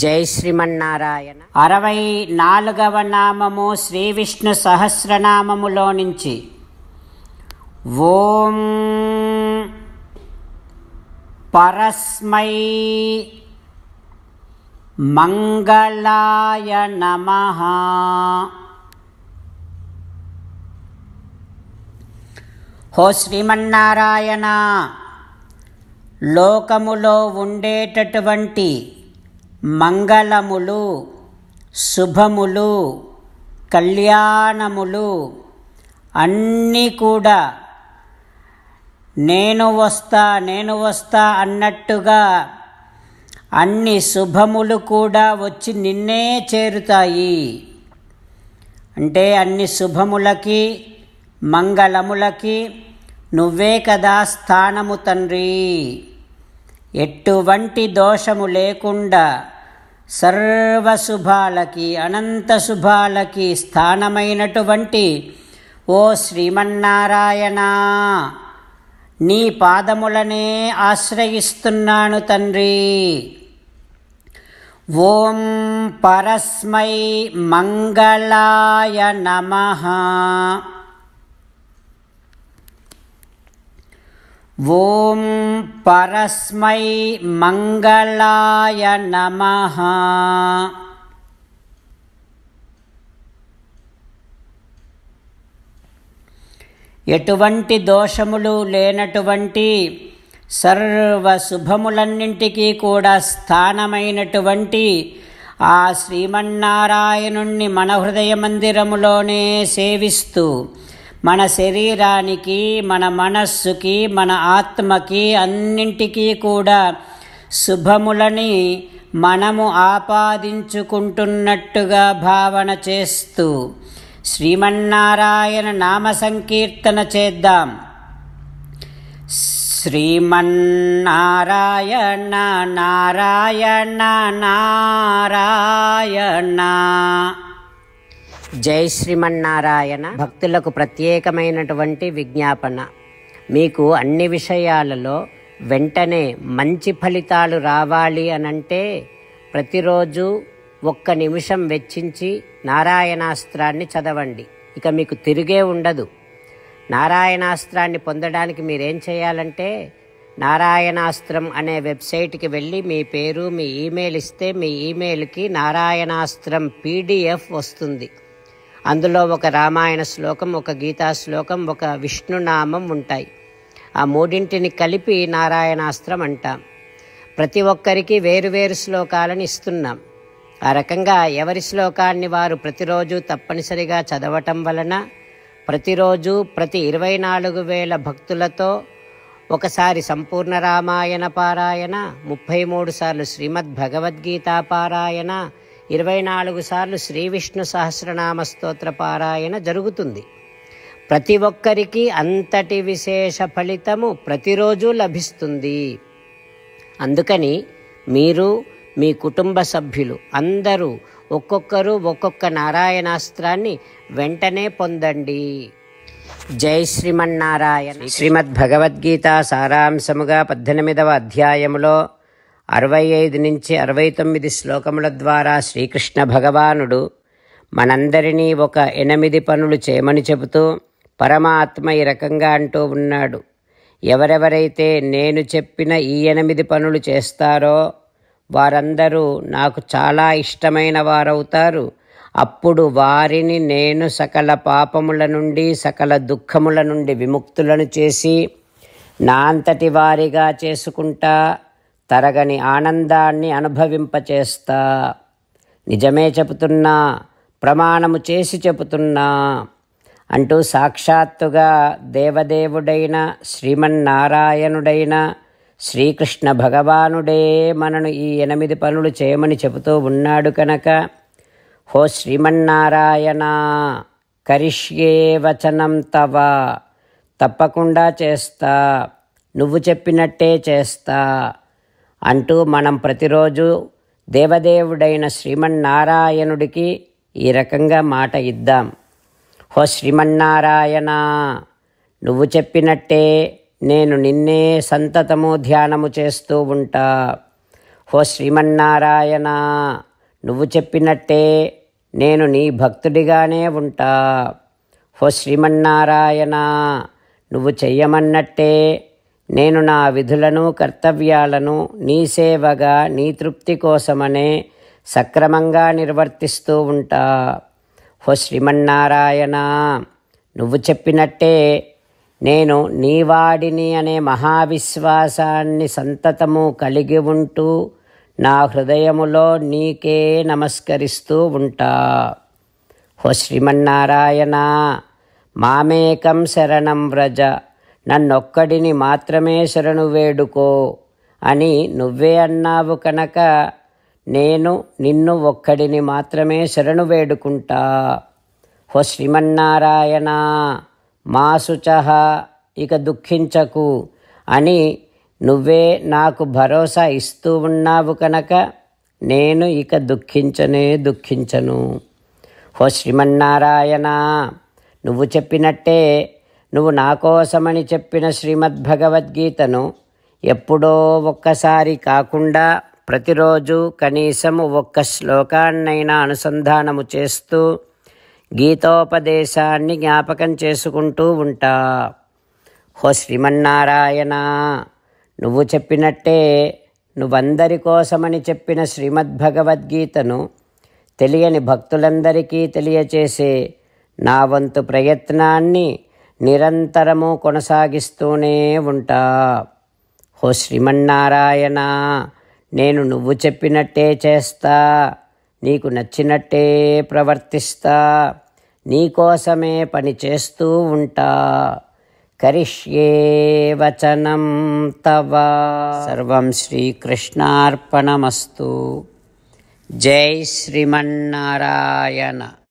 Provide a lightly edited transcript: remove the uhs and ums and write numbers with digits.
జై శ్రీమన్నారాయణ. 64వ నామము శ్రీ విష్ణు సహస్రనామములో నుంచి ఓం పరస్మై మంగళాయ నమః. హో శ్రీమన్నారాయణ, లోకములో ఉండేటటువంటి మంగళములు, శుభములు, కళ్యాణములు అన్నీ కూడా నేను వస్తా అన్నట్టుగా అన్ని శుభములు కూడా వచ్చి నిన్నే చేరుతాయి. అంటే అన్ని శుభములకి మంగళములకి నువ్వే కదా స్థానము తండ్రి. ఎటువంటి దోషము లేకుండా సర్వశుభాలకి అనంత శుభాలకి స్థానమైనటువంటి ఓ శ్రీమన్నారాయణ, నీ పాదములనే ఆశ్రయిస్తున్నాను తండ్రి. ఓం పరస్మై మంగళాయ నమః. ఓం పరస్మై మంగళాయ నమః. ఎటువంటి దోషములు లేనటువంటి సర్వ శుభములన్నింటికీ కూడా స్థానమైనటువంటి ఆ శ్రీమన్నారాయణుణ్ణి మన హృదయ మందిరములోనే సేవిస్తూ మన శరీరానికి, మన మనస్సుకి, మన ఆత్మకి అన్నింటికీ కూడా శుభములని మనము ఆపాదించుకుంటున్నట్టుగా భావన చేస్తూ శ్రీమన్నారాయణ నామ సంకీర్తన చేద్దాం. శ్రీమన్నారాయణ నారాయణ నారాయణ. జై శ్రీమన్నారాయణ. భక్తులకు ప్రత్యేకమైనటువంటి విజ్ఞాపన. మీకు అన్ని విషయాలలో వెంటనే మంచి ఫలితాలు రావాలి అనంటే ప్రతిరోజు 1 నిమిషం వెచ్చించి నారాయణాస్త్రాన్ని చదవండి. ఇక మీకు తిరిగే ఉండదు. నారాయణాస్త్రాన్ని పొందడానికి మీరేం చేయాలంటే నారాయణాస్త్రం అనే వెబ్సైట్కి వెళ్ళి మీ పేరు, మీ ఈమెయిల్ ఇస్తే మీ ఈమెయిల్కి నారాయణాస్త్రం PDF వస్తుంది. అందులో ఒక రామాయణ శ్లోకం, ఒక గీతా శ్లోకం, ఒక విష్ణునామం ఉంటాయి. ఆ మూడింటిని కలిపి నారాయణాస్త్రం అంటాం. ప్రతి ఒక్కరికి వేరువేరు శ్లోకాలను ఇస్తున్నాం. ఆ రకంగా ఎవరి శ్లోకాన్ని వారు ప్రతిరోజు తప్పనిసరిగా చదవటం వలన ప్రతిరోజు ప్రతి 24,000 భక్తులతో ఒకసారి సంపూర్ణ రామాయణ పారాయణ, 33 సార్లు శ్రీమద్ భగవద్గీత పారాయణ, 24 సార్లు శ్రీ విష్ణు సహస్రనామ స్తోత్ర పారాయణ జరుగుతుంది. ప్రతి ఒక్కరికి అంతటి విశేష ఫలితము ప్రతిరోజు లభిస్తుంది. అందుకని మీరు, మీ కుటుంబ సభ్యులు అందరూ ఒక్కొక్కరు ఒక్కొక్క నారాయణాస్త్రాన్ని వెంటనే పొందండి. జై శ్రీమన్నారాయణ. శ్రీమద్ భగవద్గీత సారాంశముగా 18వ అధ్యాయములో 65 నుంచి 69 శ్లోకముల ద్వారా శ్రీకృష్ణ భగవానుడు మనందరినీ ఒక 8 పనులు చేయమని చెబుతూ పరమాత్మ ఈ రకంగా అంటూ ఉన్నాడు. ఎవరెవరైతే నేను చెప్పిన ఈ 8 పనులు చేస్తారో వారందరూ నాకు చాలా ఇష్టమైన వారవుతారు. అప్పుడు వారిని నేను సకల పాపముల నుండి, సకల దుఃఖముల నుండి విముక్తులను చేసి నా అంతటి వారిగా చేసుకుంటా, తరగని ఆనందాన్ని అనుభవింపచేస్తా. నిజమే చెబుతున్నా, ప్రమాణము చేసి చెబుతున్నా అంటూ సాక్షాత్తుగా దేవదేవుడైన శ్రీమన్నారాయణుడైన శ్రీకృష్ణ భగవానుడే మనను ఈ 8 పనులు చేయమని చెబుతూ ఉన్నాడు కనుక, హో శ్రీమన్నారాయణ, కరిష్యే వచనం తవ, తప్పకుండా చేస్తా, నువ్వు చెప్పినట్టే చేస్తా అంటూ మనం ప్రతిరోజు దేవదేవుడైన శ్రీమన్నారాయణుడికి ఈ రకంగా మాట ఇద్దాం. హో శ్రీమన్నారాయణ, నువ్వు చెప్పినట్టే నేను నిన్నే సంతతము ధ్యానము చేస్తూ ఉంటా. ఓ శ్రీమన్నారాయణ, నువ్వు చెప్పినట్టే నేను నీ భక్తుడిగానే ఉంటా. ఓ శ్రీమన్నారాయణ, నువ్వు చెయ్యమన్నట్టే నేను నా విధులను కర్తవ్యాలను నీ సేవగా నీ తృప్తి కోసమనే సక్రమంగా నిర్వర్తిస్తూ ఉంటా. ఓ శ్రీమన్నారాయణ, నువ్వు చెప్పినట్టే నేను నీవాడిని అనే మహావిశ్వాసాన్ని సంతతము కలిగి ఉంటూ నా హృదయములో నీకే నమస్కరిస్తూ ఉంటా. ఓ శ్రీమన్నారాయణ, మామేకం శరణం వ్రజ, నన్నొక్కడిని మాత్రమే శరణు వేడుకో అని నువ్వే అన్నావు కనుక నేను నిన్ను ఒక్కడిని మాత్రమే శరణు వేడుకుంటా. ఓ శ్రీమన్నారాయణ, మా శుచః, ఇక దుఃఖించకు అని నువ్వే నాకు భరోసా ఇస్తూ ఉన్నావు కనుక నేను ఇక దుఃఖించను. ఓ శ్రీమన్నారాయణ, నువ్వు చెప్పినట్టే నువ్వు నా కోసమని చెప్పిన శ్రీమద్భగవద్గీతను ఎప్పుడో ఒక్కసారి కాకుండా ప్రతిరోజు కనీసం ఒక్క శ్లోకాన్నైనా అనుసంధానము చేస్తూ గీతోపదేశాన్ని జ్ఞాపకం చేసుకుంటూ ఉంటా. ఓ శ్రీమన్నారాయణ, నువ్వు చెప్పినట్టే నువ్వందరి కోసమని చెప్పిన శ్రీమద్భగవద్గీతను తెలియని భక్తులందరికీ తెలియచేసే నా వంతు ప్రయత్నాన్ని నిరంతరము కొనసాగిస్తూనే ఉంటా. ఓ శ్రీమన్నారాయణ, నేను నువ్వు చెప్పినట్టే చేస్తా, నీకు నచ్చినట్టే ప్రవర్తిస్తా, నీకోసమే పని చేస్తూ ఉంటా. కరిష్యే వచనం తవ. సర్వం శ్రీకృష్ణార్పణమస్తు. జై శ్రీమన్నారాయణ.